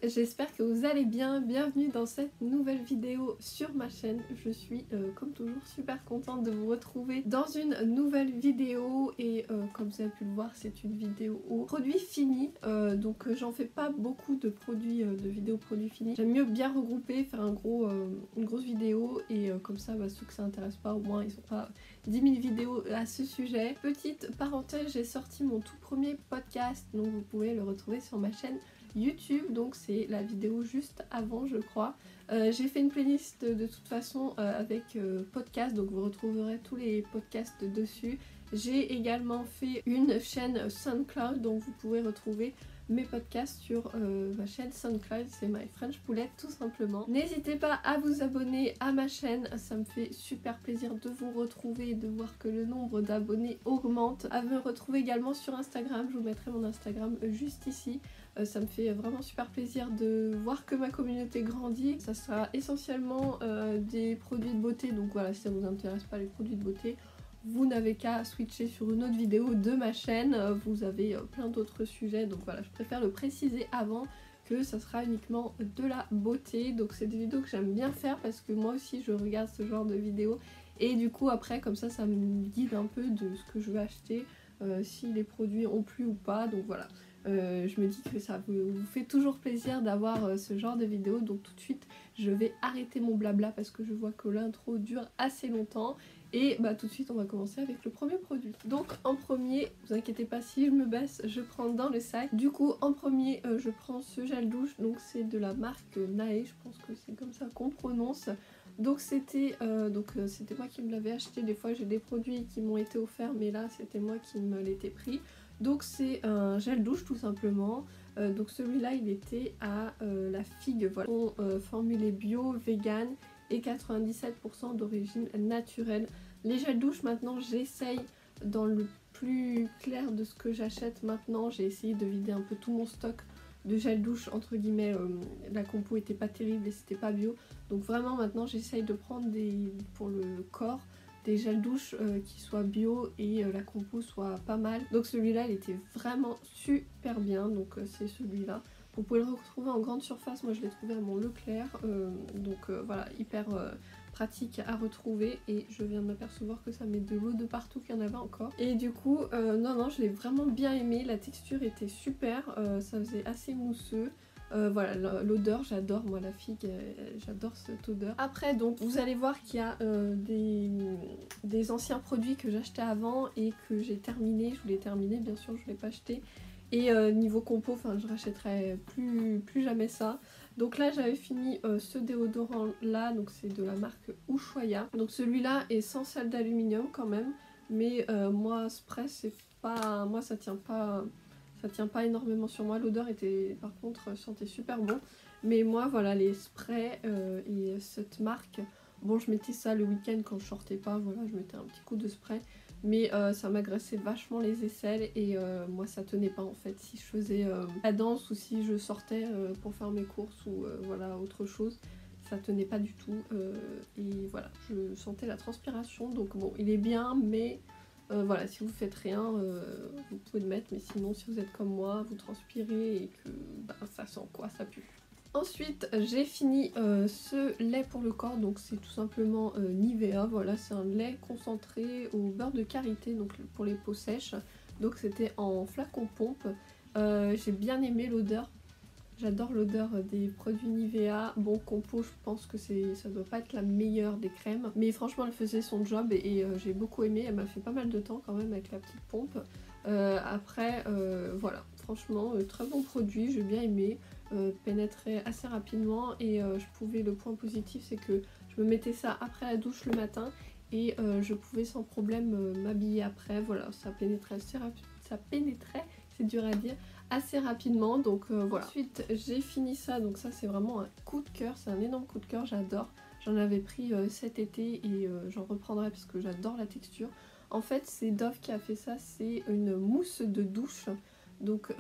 j'espère que vous allez bien. Bienvenue dans cette nouvelle vidéo sur ma chaîne. Je suis comme toujours super contente de vous retrouver dans une nouvelle vidéo et comme vous avez pu le voir, c'est une vidéo aux produits finis. Donc j'en fais pas beaucoup de produits, de vidéos produits finis. J'aime mieux bien regrouper, faire une grosse vidéo et comme ça ceux que ça intéresse pas, au moins ils sont pas 10 000 vidéos à ce sujet. Petite parenthèse, j'ai sorti mon tout premier podcast, donc vous pouvez le retrouver sur ma chaîne YouTube, donc c'est la vidéo juste avant je crois. J'ai fait une playlist de toute façon avec podcast, donc vous retrouverez tous les podcasts dessus. J'ai également fait une chaîne SoundCloud, donc vous pouvez retrouver mes podcasts sur ma chaîne SoundCloud, c'est My French Poulette tout simplement. N'hésitez pas à vous abonner à ma chaîne, ça me fait super plaisir de vous retrouver et de voir que le nombre d'abonnés augmente. À me retrouver également sur Instagram, je vous mettrai mon Instagram juste ici. Ça me fait vraiment super plaisir de voir que ma communauté grandit. Ça sera essentiellement des produits de beauté, donc voilà, si ça vous intéresse pas les produits de beauté, vous n'avez qu'à switcher sur une autre vidéo de ma chaîne, vous avez plein d'autres sujets, donc voilà, je préfère le préciser avant que ça sera uniquement de la beauté. Donc c'est des vidéos que j'aime bien faire parce que moi aussi je regarde ce genre de vidéos et du coup après comme ça me guide un peu de ce que je veux acheter, si les produits ont plu ou pas, donc voilà. Je me dis que ça vous fait toujours plaisir d'avoir ce genre de vidéo, donc tout de suite je vais arrêter mon blabla parce que je vois que l'intro dure assez longtemps et tout de suite on va commencer avec le premier produit. Donc en premier, vous inquiétez pas si je me baisse, je prends dans le sac. Du coup en premier je prends ce gel douche, donc c'est de la marque Nae, je pense que c'est comme ça qu'on prononce. Donc c'était moi qui me l'avais acheté. Des fois j'ai des produits qui m'ont été offerts mais là c'était moi qui me l'étais pris. Donc c'est un gel douche tout simplement. Donc celui-là il était à la figue, voilà. Formulé bio, vegan et 97% d'origine naturelle. Les gels douche maintenant j'essaye dans le plus clair de ce que j'achète maintenant. J'ai essayé de vider un peu tout mon stock de gel douche entre guillemets. La compo était pas terrible et c'était pas bio. Donc vraiment maintenant j'essaye de prendre pour le corps des gels douche qui soient bio et la compo soit pas mal. Donc celui-là il était vraiment super bien, donc c'est celui-là. Vous pouvez le retrouver en grande surface, moi je l'ai trouvé à mon Leclerc, voilà, hyper pratique à retrouver et je viens de m'apercevoir que ça met de l'eau de partout, qu'il y en avait encore. Et du coup, non, je l'ai vraiment bien aimé, la texture était super, ça faisait assez mousseux. Voilà, l'odeur, j'adore moi la figue, j'adore cette odeur. Après donc vous allez voir qu'il y a des anciens produits que j'achetais avant et que j'ai terminé, je voulais terminer bien sûr, je ne l'ai pas acheté. Et niveau compo, je rachèterai plus jamais ça. Donc là j'avais fini ce déodorant là, donc c'est de la marque Ushuaïa. Donc celui-là est sans sel d'aluminium quand même, mais moi spray c'est pas, moi ça tient pas énormément sur moi. L'odeur était par contre sentait super bon, mais moi voilà les sprays et cette marque, bon je mettais ça le week-end quand je sortais pas, voilà je mettais un petit coup de spray, mais ça m'agressait vachement les aisselles et moi ça tenait pas en fait si je faisais la danse ou si je sortais pour faire mes courses ou voilà autre chose, ça tenait pas du tout et voilà je sentais la transpiration. Donc bon il est bien, mais voilà, si vous faites rien, vous pouvez le mettre, mais sinon si vous êtes comme moi, vous transpirez et que ça sent quoi, ça pue. Ensuite j'ai fini ce lait pour le corps, donc c'est tout simplement Nivea, voilà c'est un lait concentré au beurre de karité, donc pour les peaux sèches, donc c'était en flacon pompe. J'ai bien aimé l'odeur. J'adore l'odeur des produits Nivea. Bon, compo, je pense que ça doit pas être la meilleure des crèmes, mais franchement elle faisait son job et j'ai beaucoup aimé. Elle m'a fait pas mal de temps quand même avec la petite pompe. Après voilà, franchement très bon produit, j'ai bien aimé. Pénétrait assez rapidement et le point positif c'est que je me mettais ça après la douche le matin et je pouvais sans problème m'habiller après. Voilà, ça pénétrait c'est dur à dire, assez rapidement, donc voilà. Ensuite j'ai fini ça, donc ça c'est vraiment un coup de cœur, c'est un énorme coup de cœur, j'adore. J'en avais pris cet été et j'en reprendrai parce que j'adore la texture. En fait c'est Dove qui a fait ça, c'est une mousse de douche. Donc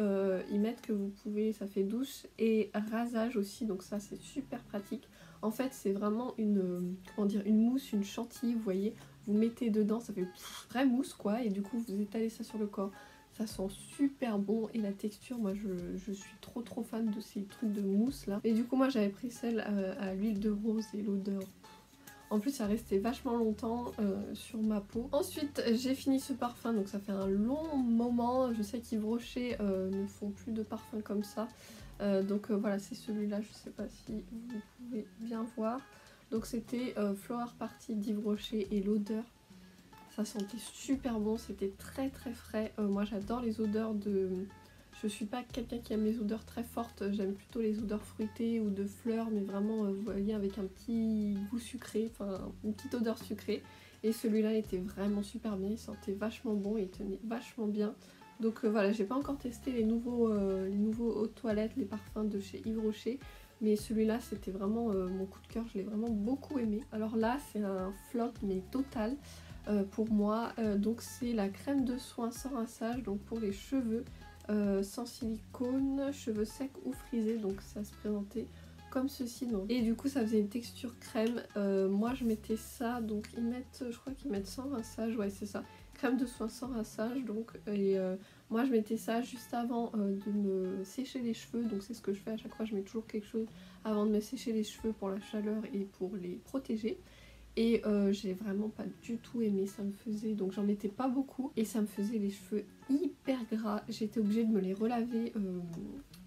ils mettent que vous pouvez, ça fait douche et rasage aussi, donc ça c'est super pratique. En fait c'est vraiment une, comment dire, une mousse, une chantilly, vous voyez. Vous mettez dedans, ça fait vraie mousse quoi, et du coup vous étalez ça sur le corps. Ça sent super bon et la texture, moi je suis trop fan de ces trucs de mousse là. Et du coup moi j'avais pris celle à l'huile de rose et l'odeur. En plus ça restait vachement longtemps sur ma peau. Ensuite j'ai fini ce parfum, donc ça fait un long moment. Je sais qu'Yves Rocher ne font plus de parfums comme ça. Donc voilà, c'est celui-là, je sais pas si vous pouvez bien voir. Donc c'était Flower Party d'Yves Rocher et l'odeur. Ça sentait super bon, c'était très frais. Moi j'adore les odeurs de... Je suis pas quelqu'un qui aime les odeurs très fortes, j'aime plutôt les odeurs fruitées ou de fleurs, mais vraiment, vous voyez, avec un petit goût sucré, enfin une petite odeur sucrée. Et celui-là était vraiment super bien, il sentait vachement bon et il tenait vachement bien. Donc voilà, j'ai pas encore testé les nouveaux eaux de toilette, les parfums de chez Yves Rocher. Mais celui-là, c'était vraiment mon coup de cœur, je l'ai vraiment beaucoup aimé. Alors là, c'est un flop, mais total. Pour moi, donc c'est la crème de soin sans rinçage, donc pour les cheveux sans silicone, cheveux secs ou frisés, donc ça se présentait comme ceci. Donc. Et du coup ça faisait une texture crème. Moi je mettais ça, donc ils mettent, je crois qu'ils mettent sans rinçage, ouais c'est ça, crème de soin sans rinçage. Donc et moi je mettais ça juste avant de me sécher les cheveux, donc c'est ce que je fais à chaque fois, je mets toujours quelque chose avant de me sécher les cheveux pour la chaleur et pour les protéger. Et j'ai vraiment pas du tout aimé, ça me faisait, donc j'en mettais pas beaucoup et ça me faisait les cheveux hyper gras. J'étais obligée de me les relaver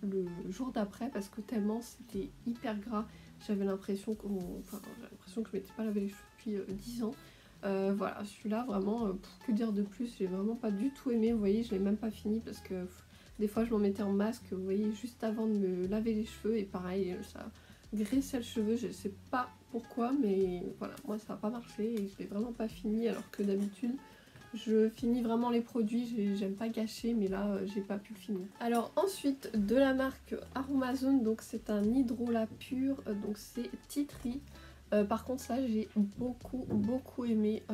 le jour d'après parce que tellement c'était hyper gras. J'avais l'impression que je m'étais pas lavé les cheveux depuis 10 ans. Voilà, celui-là vraiment, que dire de plus, j'ai vraiment pas du tout aimé. Vous voyez, je l'ai même pas fini parce que des fois je m'en mettais en masque, vous voyez, juste avant de me laver les cheveux et pareil, ça graissait le cheveu, je sais pas pourquoi, mais voilà, moi ça n'a pas marché et je l'ai vraiment pas fini, alors que d'habitude je finis vraiment les produits, j'aime pas gâcher, mais là j'ai pas pu le finir. Alors ensuite de la marque Aromazone, donc c'est un hydrolat pur, donc c'est Tea Tree. Par contre ça j'ai beaucoup aimé,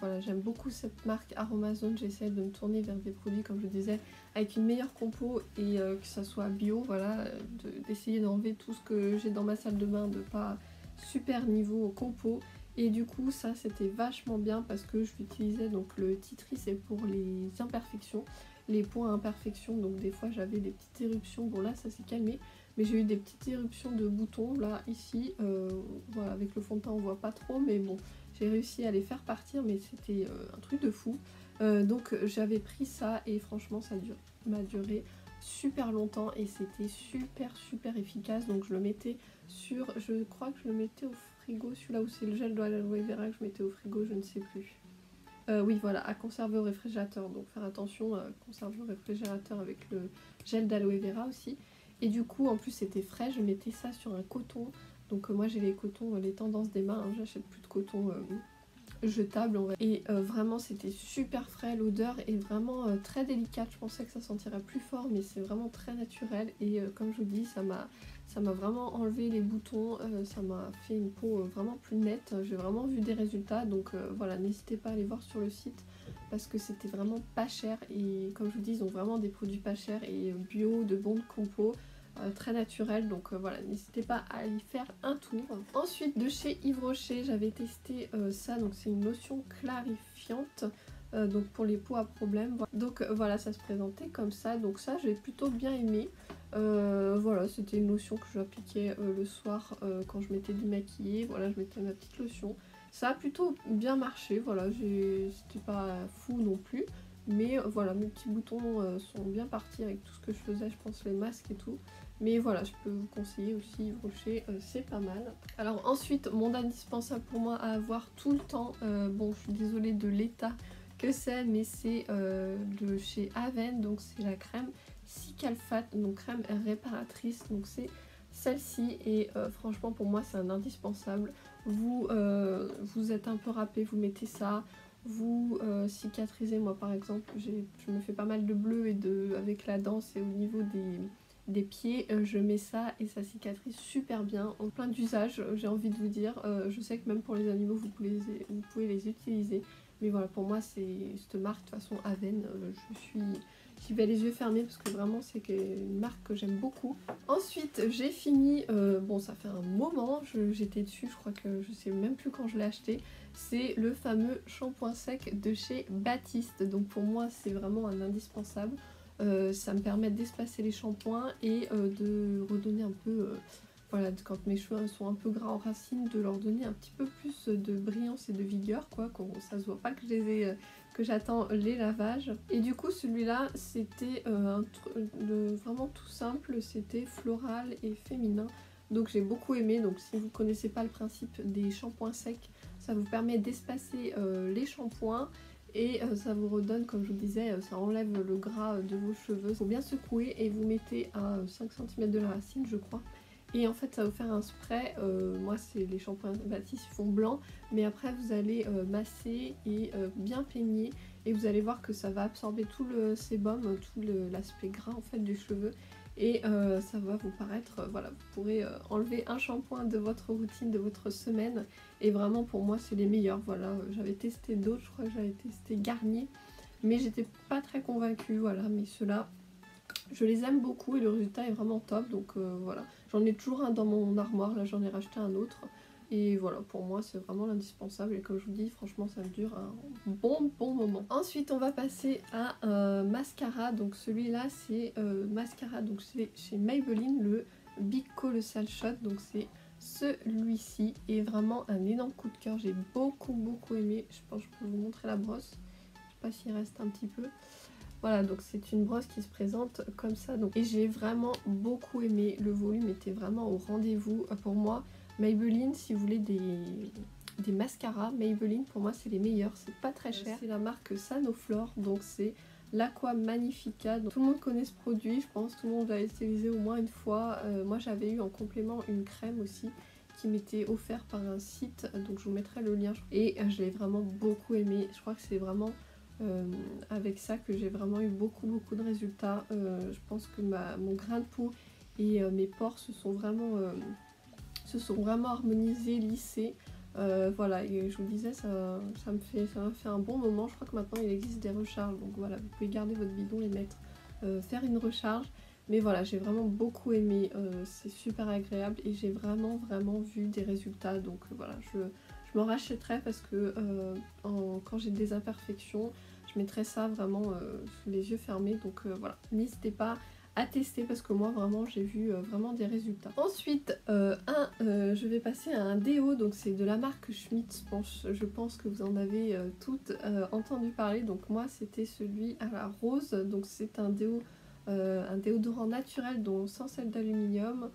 voilà, j'aime beaucoup cette marque Aromazone. J'essaie de me tourner vers des produits comme je disais avec une meilleure compo et que ça soit bio, voilà, d'essayer d'enlever tout ce que j'ai dans ma salle de bain de pas super niveau compo. Et du coup ça c'était vachement bien parce que je l'utilisais, donc le Tea Tree c'est pour les imperfections, les points à imperfection, donc des fois j'avais des petites éruptions, bon là ça s'est calmé, mais j'ai eu des petites éruptions de boutons là ici, voilà, avec le fond de teint on voit pas trop, mais bon j'ai réussi à les faire partir, mais c'était un truc de fou. Donc j'avais pris ça et franchement ça m'a duré super longtemps et c'était super efficace. Donc je le mettais sur, je crois que je le mettais au frigo, celui-là où c'est le gel de l'aloe vera que je mettais au frigo, je ne sais plus. Oui voilà, à conserver au réfrigérateur, donc faire attention à conserver au réfrigérateur avec le gel d'aloe vera aussi. Et du coup en plus c'était frais, je mettais ça sur un coton. Donc moi j'ai les cotons, les tendances des mains, hein, j'achète plus de coton jetable et vraiment c'était super frais, l'odeur est vraiment très délicate. Je pensais que ça sentirait plus fort, mais c'est vraiment très naturel et comme je vous dis ça m'a vraiment enlevé les boutons, ça m'a fait une peau vraiment plus nette. J'ai vraiment vu des résultats, donc voilà, n'hésitez pas à aller voir sur le site parce que c'était vraiment pas cher et comme je vous dis ils ont vraiment des produits pas chers et bio, de bonne compo. Très naturel, donc voilà, n'hésitez pas à y faire un tour. Ensuite de chez Yves Rocher j'avais testé ça, donc c'est une lotion clarifiante donc pour les peaux à problème. Donc voilà, ça se présentait comme ça, donc ça j'ai plutôt bien aimé. Voilà, c'était une lotion que j'appliquais le soir quand je m'étais démaquillée. Voilà, je mettais ma petite lotion, ça a plutôt bien marché, voilà, c'était pas fou non plus. Mais voilà, mes petits boutons sont bien partis avec tout ce que je faisais, je pense les masques et tout. Mais voilà, je peux vous conseiller aussi Yves Rocher, c'est pas mal. Alors ensuite, mon indispensable pour moi à avoir tout le temps, bon je suis désolée de l'état que c'est, mais c'est de chez Aven, donc c'est la crème Cicalfate, donc crème réparatrice, donc c'est celle-ci et franchement pour moi c'est un indispensable. Vous êtes un peu râpé, vous mettez ça. Vous cicatrisez, moi par exemple je me fais pas mal de bleu et avec la danse et au niveau des pieds je mets ça et ça cicatrise super bien en plein d'usages, j'ai envie de vous dire. Je sais que même pour les animaux vous pouvez les utiliser, mais voilà, pour moi c'est cette marque de toute façon Aven, je suis J'y vais les yeux fermés parce que vraiment c'est une marque que j'aime beaucoup. Ensuite j'ai fini, bon ça fait un moment, j'étais dessus, je crois que je sais même plus quand je l'ai acheté. C'est le fameux shampoing sec de chez Baptiste. Donc pour moi c'est vraiment un indispensable. Ça me permet d'espacer les shampoings et de redonner un peu, voilà, quand mes cheveux sont un peu gras en racines, de leur donner un petit peu plus de brillance et de vigueur, quoi, ça se voit pas que je les ai, que j'attends les lavages. Et du coup celui-là c'était vraiment tout simple, c'était floral et féminin. Donc j'ai beaucoup aimé. Donc si vous connaissez pas le principe des shampoings secs, ça vous permet d'espacer les shampoings. Et ça vous redonne, comme je vous disais, ça enlève le gras de vos cheveux. Il faut bien secouer et vous mettez à 5 cm de la racine, je crois. Et en fait ça va vous faire un spray, moi c'est les shampoings Baptiste, ils font blanc. Mais après vous allez masser et bien peigner. Et vous allez voir que ça va absorber tout le sébum, tout l'aspect gras en fait du cheveu. Et ça va vous paraître, voilà, vous pourrez enlever un shampoing de votre routine, de votre semaine. Et vraiment pour moi c'est les meilleurs, voilà. J'avais testé d'autres, je crois que j'avais testé Garnier, mais j'étais pas très convaincue, voilà. Mais ceux-là, je les aime beaucoup et le résultat est vraiment top. Donc voilà, j'en ai toujours un dans mon armoire, là j'en ai racheté un autre. Et voilà, pour moi c'est vraiment l'indispensable et comme je vous dis, franchement ça dure un bon moment. Ensuite on va passer à un mascara. Donc celui-là c'est mascara, donc c'est chez Maybelline, le Big Colossal Shot. Donc c'est celui-ci, et vraiment un énorme coup de cœur, j'ai beaucoup aimé. Je pense que je peux vous montrer la brosse, je sais pas s'il reste un petit peu. Voilà, donc c'est une brosse qui se présente comme ça. Donc, et j'ai vraiment beaucoup aimé, le volume était vraiment au rendez-vous pour moi. Maybelline, si vous voulez des mascaras, Maybelline pour moi c'est les meilleurs, c'est pas très cher. C'est la marque Sanoflore, donc c'est l'Aqua Magnifica. Donc, tout le monde connaît ce produit, je pense, tout le monde l'a utilisé au moins une fois. Moi j'avais eu en complément une crème aussi qui m'était offerte par un site, donc je vous mettrai le lien. Et je l'ai vraiment beaucoup aimé, je crois que c'est vraiment avec ça que j'ai vraiment eu beaucoup de résultats. Je pense que mon grain de peau et mes pores se sont vraiment harmonisés, lissés. Voilà, et je vous disais, ça m'a fait un bon moment. Je crois que maintenant il existe des recharges, donc voilà, vous pouvez garder votre bidon et faire une recharge. Mais voilà, j'ai vraiment beaucoup aimé, c'est super agréable et j'ai vraiment vu des résultats. Donc voilà, je m'en rachèterai parce que quand j'ai des imperfections, je mettrai ça vraiment les yeux fermés. Donc voilà, n'hésitez pas à tester parce que moi vraiment j'ai vu vraiment des résultats. Ensuite je vais passer à un déo, donc c'est de la marque Schmitt. Je pense que vous en avez toutes entendu parler. Donc moi c'était celui à la rose, donc c'est un déodorant naturel, donc sans sel d'aluminium.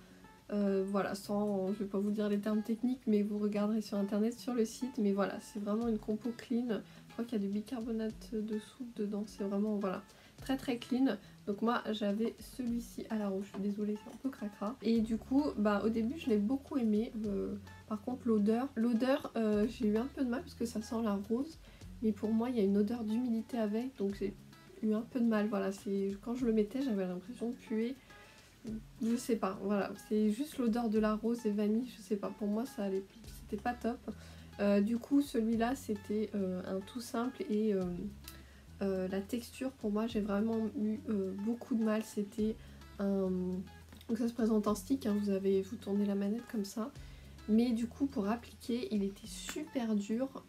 Voilà, je vais pas vous dire les termes techniques, mais vous regarderez sur internet, sur le site. Mais voilà, c'est vraiment une compo clean. Je crois qu'il y a du bicarbonate de soude dedans, c'est vraiment, voilà, très clean. Donc moi j'avais celui-ci à la rose, je suis désolée, c'est un peu cracra. Et du coup au début je l'ai beaucoup aimé. Par contre l'odeur j'ai eu un peu de mal parce que ça sent la rose, mais pour moi il y a une odeur d'humidité avec, donc j'ai eu un peu de mal. Voilà, quand je le mettais j'avais l'impression de puer, je sais pas, voilà, c'est juste l'odeur de la rose et vanille, je sais pas, pour moi ça allait, c'était pas top. Du coup celui-là c'était un tout simple et la texture pour moi j'ai vraiment eu beaucoup de mal. C'était donc ça se présente en stick, hein, vous tournez la manette comme ça, mais du coup pour appliquer il était super dur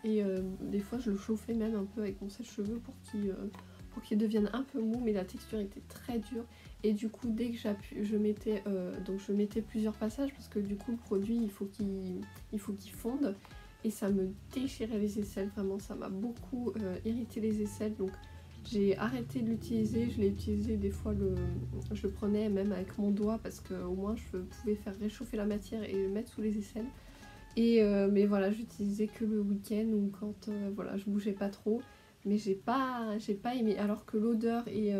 et des fois je le chauffais même un peu avec mon sèche-cheveux pour qu'il devienne un peu mou, mais la texture était très dure. Et du coup dès que je mettais plusieurs passages parce que du coup le produit il faut qu'il fonde. Et ça me déchirait les aisselles, vraiment ça m'a beaucoup irrité les aisselles. Donc j'ai arrêté de l'utiliser, je l'ai utilisé des fois, je le prenais même avec mon doigt parce que au moins je pouvais faire réchauffer la matière et le mettre sous les aisselles. Et mais voilà, j'utilisais que le week-end ou quand voilà, je bougeais pas trop. Mais j'ai pas aimé, alors que l'odeur et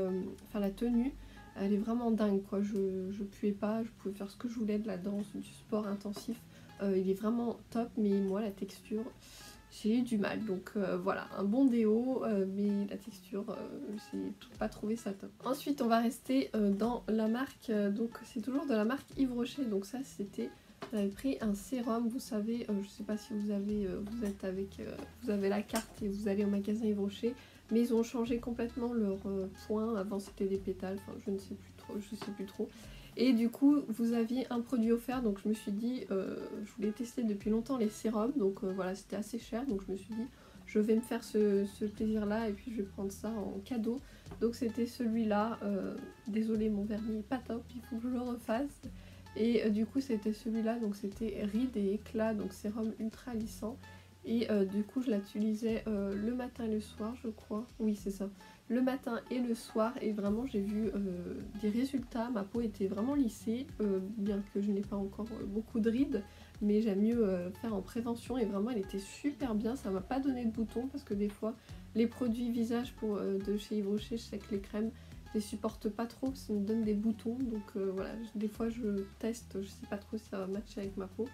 la tenue, elle est vraiment dingue quoi. Je puais pas, je pouvais faire ce que je voulais, de la danse, du sport intensif. Il est vraiment top, mais moi la texture j'ai eu du mal. Donc voilà, un bon déo, mais la texture j'ai pas trouvé ça top. Ensuite on va rester dans la marque, donc c'est toujours de la marque Yves Rocher. Donc ça c'était, j'avais pris un sérum, vous savez, je sais pas si vous avez la carte et vous allez au magasin Yves Rocher. mais ils ont changé complètement leur point. Avant c'était des pétales, enfin je ne sais plus trop. Et du coup vous aviez un produit offert, donc je me suis dit, je voulais tester depuis longtemps les sérums, donc voilà, c'était assez cher, donc je me suis dit je vais me faire ce plaisir là et puis je vais prendre ça en cadeau. Donc c'était celui-là, désolé mon vernis est pas top, il faut que je le refasse. Et du coup c'était celui-là, donc c'était rides et éclats, donc sérum ultra lissant. Et du coup je l'utilisais le matin et le soir je crois, oui c'est ça, le matin et le soir, et vraiment j'ai vu des résultats. Ma peau était vraiment lissée, bien que je n'ai pas encore beaucoup de rides, mais j'aime mieux faire en prévention, et vraiment elle était super bien. Ça m'a pas donné de boutons parce que des fois les produits visage de chez Yves Rocher, je sais que les crèmes je les supporte pas trop, ça me donne des boutons, donc voilà, des fois je teste, je sais pas trop si ça va matcher avec ma peau.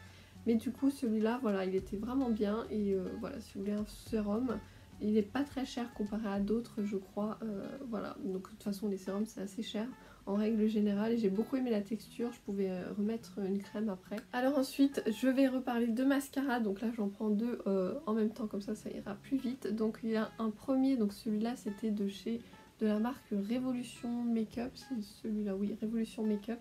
Mais du coup celui-là, voilà, il était vraiment bien, et voilà, si vous voulez un sérum, il n'est pas très cher comparé à d'autres je crois, voilà, donc de toute façon les sérums c'est assez cher en règle générale, et j'ai beaucoup aimé la texture, je pouvais remettre une crème après. Alors ensuite je vais reparler de mascara, donc là j'en prends deux en même temps, comme ça ira plus vite. Donc il y a un premier, donc celui-là c'était de la marque Révolution Makeup, c'est celui-là, oui, Révolution Makeup.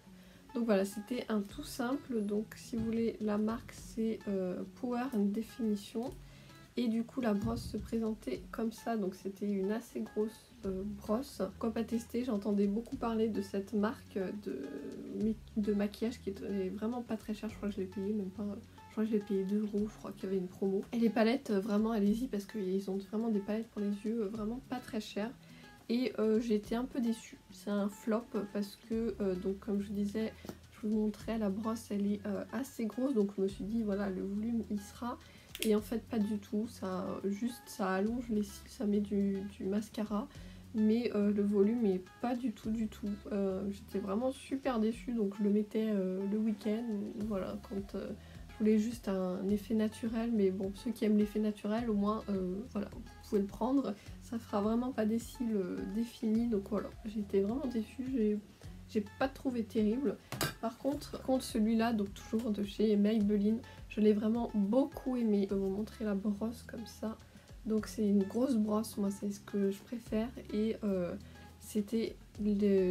Donc voilà, c'était un tout simple, donc si vous voulez la marque c'est Power and Definition. Et du coup la brosse se présentait comme ça, donc c'était une assez grosse brosse. Pourquoi pas tester, j'entendais beaucoup parler de cette marque de maquillage qui est vraiment pas très cher, je crois que je l'ai payé même pas... Je crois que je l'ai payé 2 €, je crois qu'il y avait une promo. Et les palettes, vraiment allez-y parce qu'ils ont vraiment des palettes pour les yeux vraiment pas très chères. Et j'ai été un peu déçue, c'est un flop parce que, donc comme je disais, je vous montrais, la brosse elle est assez grosse, donc je me suis dit voilà le volume il sera, et en fait pas du tout, ça allonge les cils, ça met du mascara, mais le volume est pas du tout j'étais vraiment super déçue, donc je le mettais le week-end, voilà, quand je voulais juste un effet naturel. Mais bon, ceux qui aiment l'effet naturel, au moins voilà, vous pouvez le prendre, ça fera vraiment pas des cils définis, donc voilà, j'étais vraiment déçue, j'ai pas trouvé terrible. Par contre celui-là, donc toujours de chez Maybelline, je l'ai vraiment beaucoup aimé. Je vais vous montrer la brosse comme ça. Donc c'est une grosse brosse, moi c'est ce que je préfère, et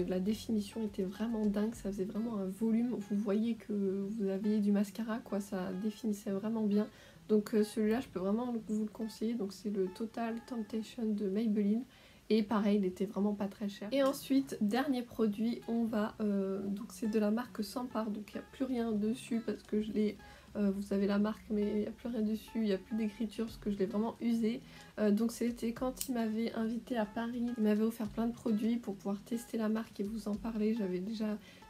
la définition était vraiment dingue, ça faisait vraiment un volume, vous voyez que vous aviez du mascara quoi, ça définissait vraiment bien. Donc celui-là je peux vraiment vous le conseiller, donc c'est le Total Temptation de Maybelline. Et pareil, il était vraiment pas très cher. Et ensuite, dernier produit, on va... donc c'est de la marque Sampar, donc il n'y a plus rien dessus parce que je l'ai... vous avez la marque mais il n'y a plus rien dessus, il n'y a plus d'écriture parce que je l'ai vraiment usé. Donc c'était quand il m'avait invité à Paris, il m'avait offert plein de produits pour pouvoir tester la marque et vous en parler.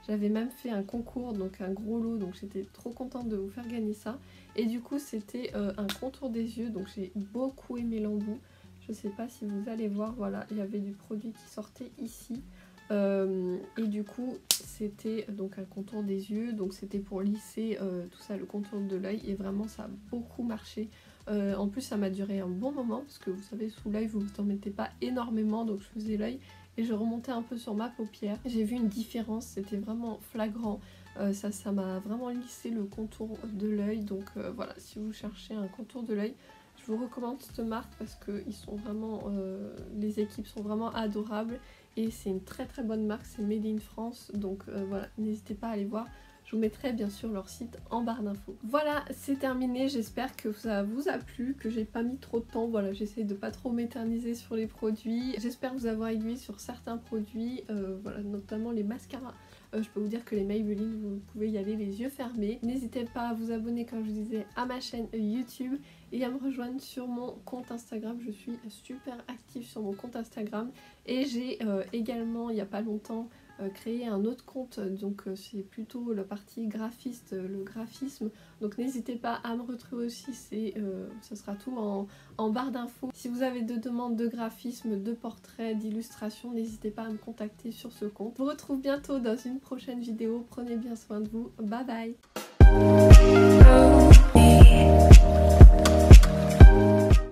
J'avais même fait un concours, donc un gros lot, donc j'étais trop contente de vous faire gagner ça. Et du coup c'était un contour des yeux, donc j'ai beaucoup aimé l'embout. Je sais pas si vous allez voir, voilà, il y avait du produit qui sortait ici. Et du coup c'était donc un contour des yeux, donc c'était pour lisser tout ça, le contour de l'œil, et vraiment ça a beaucoup marché. En plus ça m'a duré un bon moment parce que vous savez, sous l'œil vous n'en mettez pas énormément, donc je faisais l'œil et je remontais un peu sur ma paupière. J'ai vu une différence, c'était vraiment flagrant. Ça m'a vraiment lissé le contour de l'œil, donc voilà, si vous cherchez un contour de l'œil, je vous recommande cette marque parce que ils sont vraiment, les équipes sont vraiment adorables, et c'est une très très bonne marque, c'est Made in France, donc voilà, n'hésitez pas à aller voir. Je vous mettrai bien sûr leur site en barre d'infos. Voilà, c'est terminé, j'espère que ça vous a plu, que j'ai pas mis trop de temps, voilà, j'essaie de pas trop m'éterniser sur les produits. J'espère vous avoir aiguillé sur certains produits, voilà, notamment les mascaras. Je peux vous dire que les Maybelline, vous pouvez y aller les yeux fermés. N'hésitez pas à vous abonner, comme je vous disais, à ma chaîne YouTube et à me rejoindre sur mon compte Instagram. Je suis super active sur mon compte Instagram, et j'ai également, il n'y a pas longtemps, créé un autre compte, donc c'est plutôt la partie graphiste, le graphisme, donc n'hésitez pas à me retrouver aussi, ça sera tout en barre d'infos. Si vous avez de demandes de graphisme, de portraits, d'illustration, n'hésitez pas à me contacter sur ce compte. Je vous retrouve bientôt dans une prochaine vidéo, prenez bien soin de vous, bye bye.